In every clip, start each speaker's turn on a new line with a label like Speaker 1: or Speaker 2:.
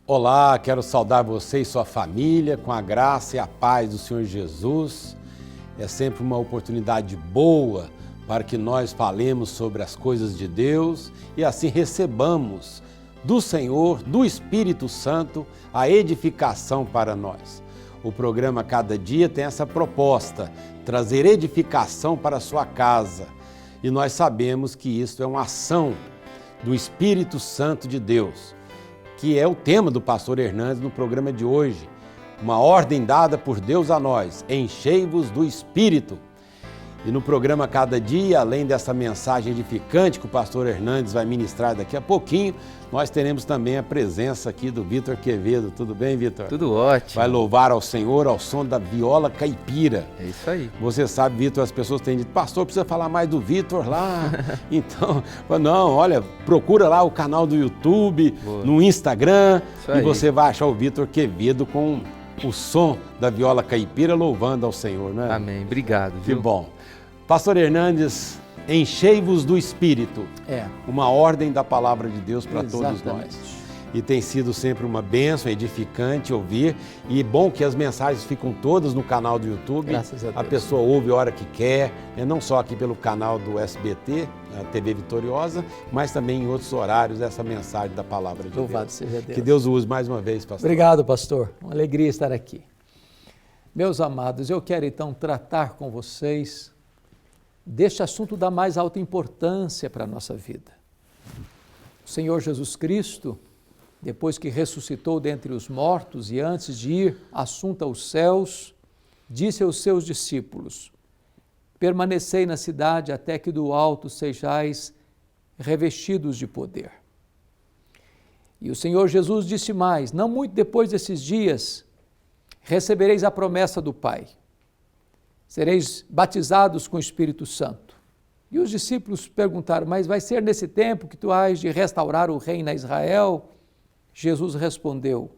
Speaker 1: Olá, quero saudar você e sua família com a graça e a paz do Senhor Jesus. É sempre uma oportunidade boa para que nós falemos sobre as coisas de Deus e assim recebamos do Senhor, do Espírito Santo, a edificação para nós. O programa Cada Dia tem essa proposta, trazer edificação para a sua casa. E nós sabemos que isso é uma ação do Espírito Santo de Deus, que é o tema do pastor Hernandes no programa de hoje. Uma ordem dada por Deus a nós, enchei-vos do Espírito. E no programa Cada Dia, além dessa mensagem edificante que o pastor Hernandes vai ministrar daqui a pouquinho, nós teremos também a presença aqui do Vitor Quevedo. Tudo bem, Vitor?
Speaker 2: Tudo ótimo.
Speaker 1: Vai louvar ao Senhor ao som da viola caipira.
Speaker 2: É isso aí.
Speaker 1: Você sabe, Vitor, as pessoas têm dito, pastor, precisa falar mais do Vitor lá. Então, não, olha, procura lá o canal do YouTube,
Speaker 2: Boa.
Speaker 1: No Instagram,
Speaker 2: Isso
Speaker 1: e
Speaker 2: aí.
Speaker 1: você vai achar o Vitor Quevedo com o som da viola caipira louvando ao Senhor, né?
Speaker 2: Amém. Obrigado.
Speaker 1: Que
Speaker 2: viu?
Speaker 1: bom. Pastor Hernandes, enchei-vos do Espírito. Uma ordem da palavra de Deus para todos nós. E tem sido sempre uma bênção, edificante ouvir. E bom que as mensagens ficam todas no canal do YouTube.
Speaker 2: Graças a Deus.
Speaker 1: A pessoa ouve a hora que quer, né? Não só aqui pelo canal do SBT, a TV Vitoriosa, mas também em outros horários essa mensagem da palavra de
Speaker 3: Louvado
Speaker 1: Deus.
Speaker 3: seja Deus.
Speaker 1: Que Deus o use mais uma vez, pastor.
Speaker 3: Obrigado, pastor. Uma alegria estar aqui. Meus amados, eu quero então tratar com vocês deste assunto da mais alta importância para a nossa vida. O Senhor Jesus Cristo, depois que ressuscitou dentre os mortos e antes de ir assunto aos céus, disse aos seus discípulos: permanecei na cidade até que do alto sejais revestidos de poder. E o Senhor Jesus disse mais: não muito depois desses dias, recebereis a promessa do Pai. Sereis batizados com o Espírito Santo. E os discípulos perguntaram: mas vai ser nesse tempo que tu hás de restaurar o reino a Israel? Jesus respondeu: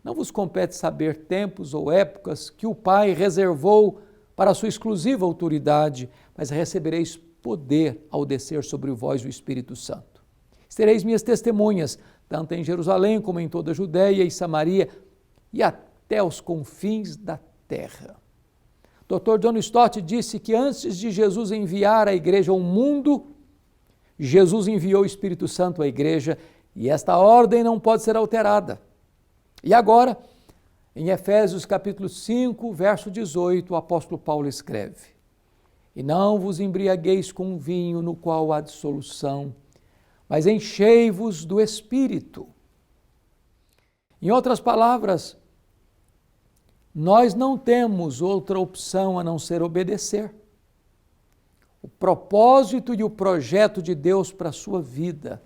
Speaker 3: não vos compete saber tempos ou épocas que o Pai reservou para a sua exclusiva autoridade, mas recebereis poder ao descer sobre vós o Espírito Santo. Sereis minhas testemunhas, tanto em Jerusalém como em toda a Judéia e Samaria e até os confins da terra. Dr. John Stott disse que antes de Jesus enviar a igreja ao mundo, Jesus enviou o Espírito Santo à igreja e esta ordem não pode ser alterada. E agora, em Efésios capítulo 5, verso 18, o apóstolo Paulo escreve: e não vos embriagueis com vinho no qual há dissolução, mas enchei-vos do Espírito. Em outras palavras, nós não temos outra opção a não ser obedecer. O propósito e o projeto de Deus para a sua vida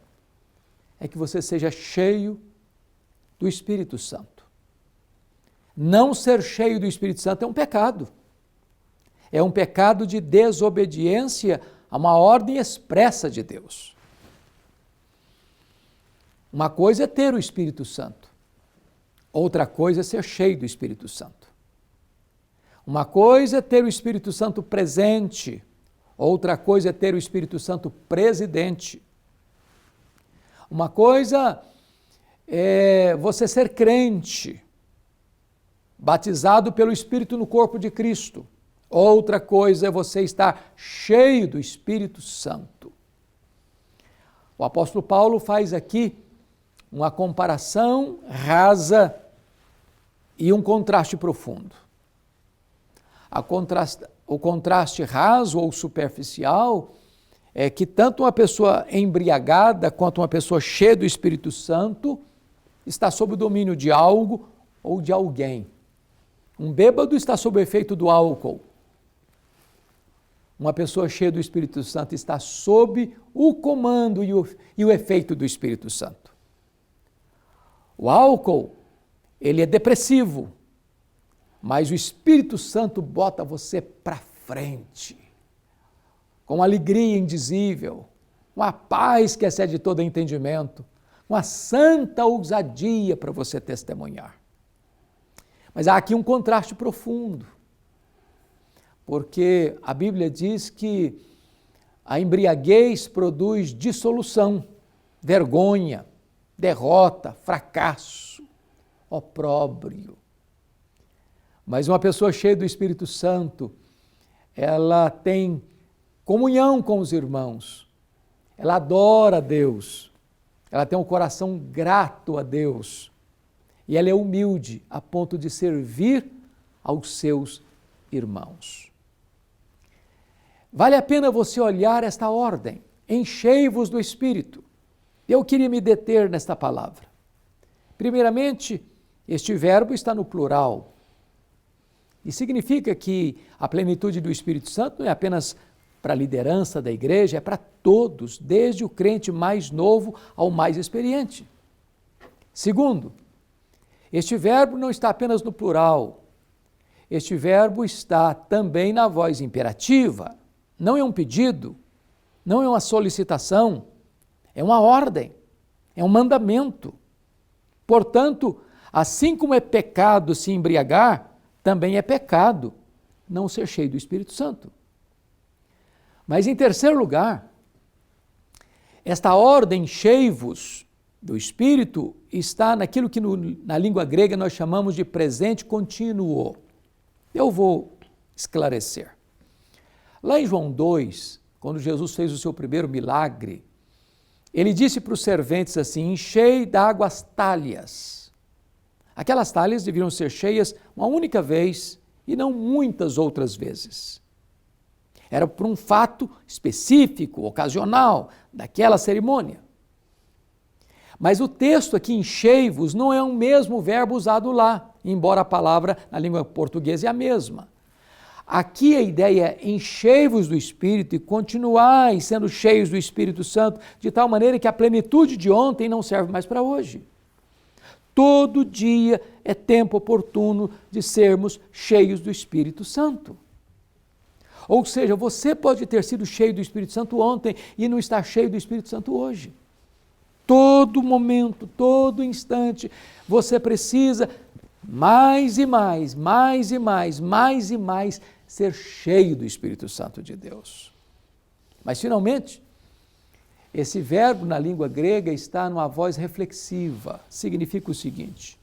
Speaker 3: é que você seja cheio do Espírito Santo. Não ser cheio do Espírito Santo é um pecado. É um pecado de desobediência a uma ordem expressa de Deus. Uma coisa é ter o Espírito Santo. Outra coisa é ser cheio do Espírito Santo. Uma coisa é ter o Espírito Santo presente, outra coisa é ter o Espírito Santo presidente. Uma coisa é você ser crente, batizado pelo Espírito no corpo de Cristo. Outra coisa é você estar cheio do Espírito Santo. O apóstolo Paulo faz aqui uma comparação rasa e um contraste profundo. O contraste raso ou superficial é que tanto uma pessoa embriagada quanto uma pessoa cheia do Espírito Santo está sob o domínio de algo ou de alguém. Um bêbado está sob o efeito do álcool. Uma pessoa cheia do Espírito Santo está sob o comando e o efeito do Espírito Santo. O álcool, ele é depressivo, mas o Espírito Santo bota você para frente, com alegria indizível, com a paz que excede todo entendimento, com a santa ousadia para você testemunhar. Mas há aqui um contraste profundo, porque a Bíblia diz que a embriaguez produz dissolução, vergonha, derrota, fracasso. opróbrio. Mas uma pessoa cheia do Espírito Santo, ela tem comunhão com os irmãos, ela adora a Deus, ela tem um coração grato a Deus e ela é humilde a ponto de servir aos seus irmãos. Vale a pena você olhar esta ordem, enchei-vos do Espírito. Eu queria me deter nesta palavra. Primeiramente, este verbo está no plural e significa que a plenitude do Espírito Santo não é apenas para a liderança da igreja, é para todos, desde o crente mais novo ao mais experiente. Segundo, este verbo não está apenas no plural, este verbo está também na voz imperativa, não é um pedido, não é uma solicitação, é uma ordem, é um mandamento. Portanto, assim como é pecado se embriagar, também é pecado não ser cheio do Espírito Santo. Mas em terceiro lugar, esta ordem, enchei-vos do Espírito, está naquilo que na língua grega nós chamamos de presente contínuo. Eu vou esclarecer. Lá em João 2, quando Jesus fez o seu primeiro milagre, ele disse para os serventes assim, enchei d'água as talhas. Aquelas talhas deviam ser cheias uma única vez e não muitas outras vezes. Era por um fato específico, ocasional, daquela cerimônia. Mas o texto aqui, enchei-vos, não é o mesmo verbo usado lá, embora a palavra na língua portuguesa é a mesma. Aqui a ideia é enchei-vos do Espírito e continuai sendo cheios do Espírito Santo, de tal maneira que a plenitude de ontem não serve mais para hoje. Todo dia é tempo oportuno de sermos cheios do Espírito Santo. Ou seja, você pode ter sido cheio do Espírito Santo ontem e não estar cheio do Espírito Santo hoje. Todo momento, todo instante, você precisa mais e mais ser cheio do Espírito Santo de Deus. Mas, finalmente, esse verbo na língua grega está numa voz reflexiva. Significa o seguinte: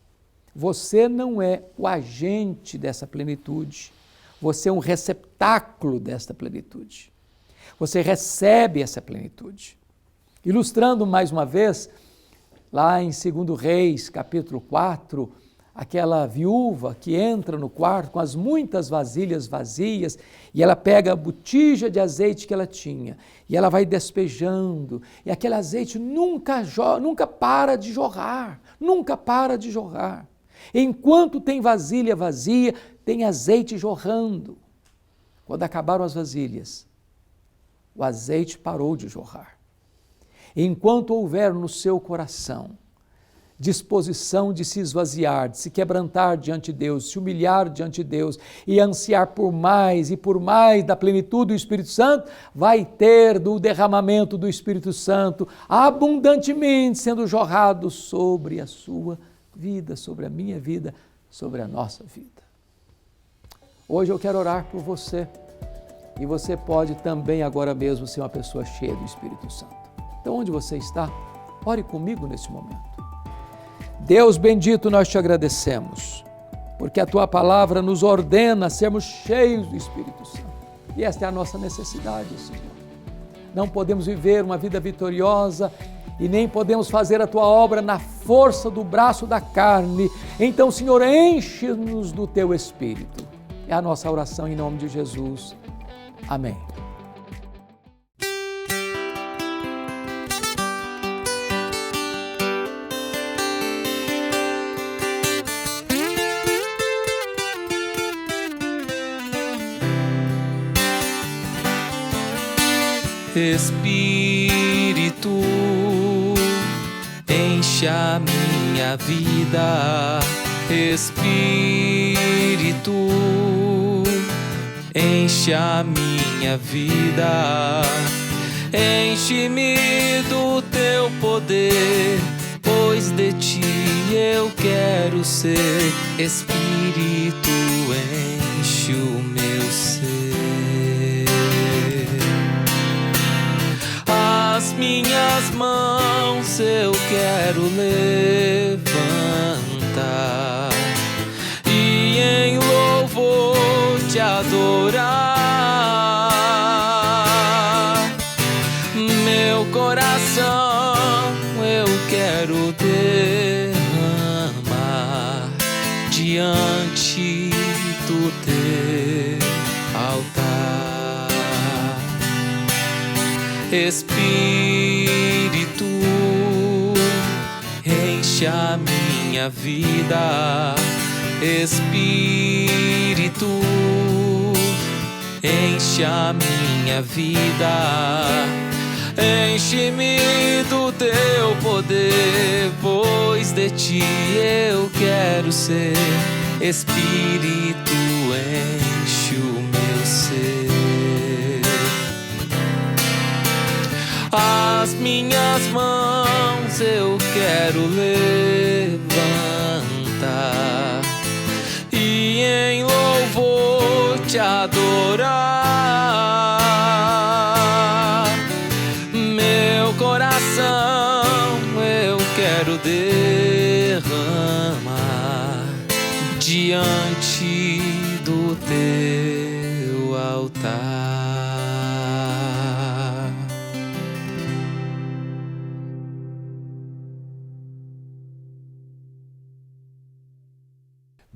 Speaker 3: você não é o agente dessa plenitude, você é um receptáculo desta plenitude. Você recebe essa plenitude. Ilustrando mais uma vez, lá em 2 Reis, capítulo 4, aquela viúva que entra no quarto com as muitas vasilhas vazias e ela pega a botija de azeite que ela tinha e ela vai despejando e aquele azeite nunca para de jorrar, nunca para de jorrar. Enquanto tem vasilha vazia, tem azeite jorrando. Quando acabaram as vasilhas, o azeite parou de jorrar. Enquanto houver no seu coração disposição de se esvaziar, de se quebrantar diante de Deus, se humilhar diante de Deus e ansiar por mais e por mais da plenitude do Espírito Santo, vai ter do derramamento do Espírito Santo abundantemente sendo jorrado sobre a sua vida, sobre a minha vida, sobre a nossa vida. Hoje eu quero orar por você e você pode também agora mesmo ser uma pessoa cheia do Espírito Santo. Então, onde você está, ore comigo nesse momento. Deus bendito, nós te agradecemos, porque a Tua palavra nos ordena a sermos cheios do Espírito Santo. E esta é a nossa necessidade, Senhor. Não podemos viver uma vida vitoriosa e nem podemos fazer a Tua obra na força do braço da carne. Então, Senhor, enche-nos do Teu Espírito. É a nossa oração em nome de Jesus. Amém.
Speaker 2: Espírito, enche a minha vida. Espírito, enche a minha vida. Enche-me do teu poder, pois de ti eu quero ser. Espírito, enche o meu ser. As minhas mãos eu quero levantar Espírito, enche a minha vida. Espírito, enche a minha vida. Enche-me do teu poder, pois de ti eu quero ser. Espírito, enche o meu ser. As minhas mãos eu quero levantar e em louvor te adorar. Meu coração eu quero derramar diante do teu altar.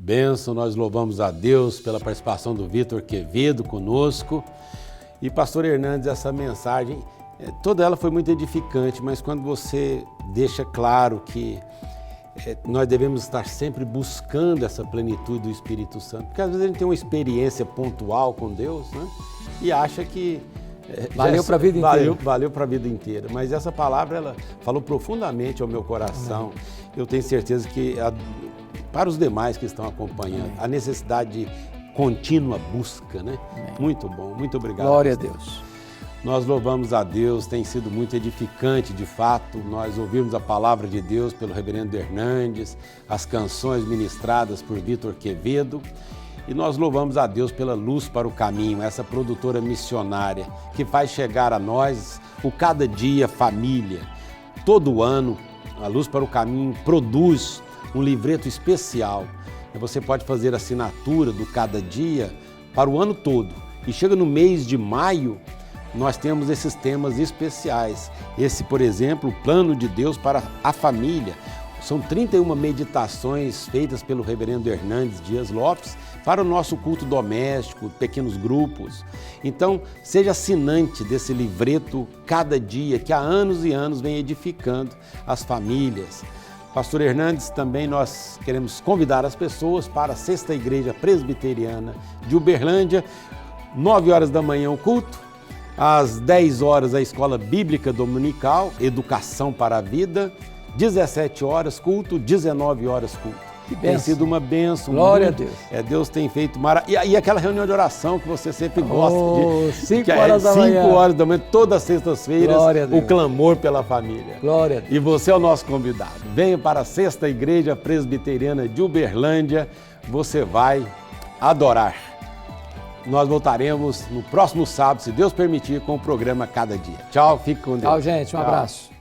Speaker 1: Bênção, nós louvamos a Deus pela participação do Vitor Quevedo conosco. E pastor Hernandes, essa mensagem, toda ela foi muito edificante, mas quando você deixa claro que nós devemos estar sempre buscando essa plenitude do Espírito Santo, porque às vezes a gente tem uma experiência pontual com Deus, né? E acha que
Speaker 3: valeu para a vida inteira.
Speaker 1: Valeu para a vida inteira, mas essa palavra ela falou profundamente ao meu coração. Amém. Eu tenho certeza que para os demais que estão acompanhando, amém, a necessidade de contínua busca, né? Amém. Muito bom, muito obrigado.
Speaker 3: Glória a Deus.
Speaker 1: Nós louvamos a Deus, tem sido muito edificante, de fato, nós ouvirmos a palavra de Deus pelo reverendo Hernandes, as canções ministradas por Vitor Quevedo, e nós louvamos a Deus pela Luz para o Caminho, essa produtora missionária que faz chegar a nós o Cada Dia Família. Todo ano, a Luz para o Caminho produz um livreto especial. Você pode fazer assinatura do Cada Dia para o ano todo. E chega no mês de maio, nós temos esses temas especiais. Esse, por exemplo, o Plano de Deus para a Família. São 31 meditações feitas pelo reverendo Hernandes Dias Lopes para o nosso culto doméstico, pequenos grupos. Então, seja assinante desse livreto Cada Dia, que há anos e anos vem edificando as famílias. Pastor Hernandes, também nós queremos convidar as pessoas para a Sexta Igreja Presbiteriana de Uberlândia, 9 horas da manhã o culto, às 10 horas a Escola Bíblica Dominical, Educação para a Vida, 17 horas culto, 19 horas culto. Tem sido uma bênção.
Speaker 3: Glória a Deus.
Speaker 1: Deus tem feito maravilha. E aquela reunião de oração que você sempre gosta de.
Speaker 3: 5 horas da manhã.
Speaker 1: 5 horas da manhã, todas as sextas-feiras, o clamor pela família.
Speaker 3: Glória a Deus.
Speaker 1: E você é o nosso convidado. Venha para a Sexta Igreja Presbiteriana de Uberlândia. Você vai adorar. Nós voltaremos no próximo sábado, se Deus permitir, com o programa Cada Dia. Tchau, fique com Deus.
Speaker 3: Tchau, gente. Um abraço.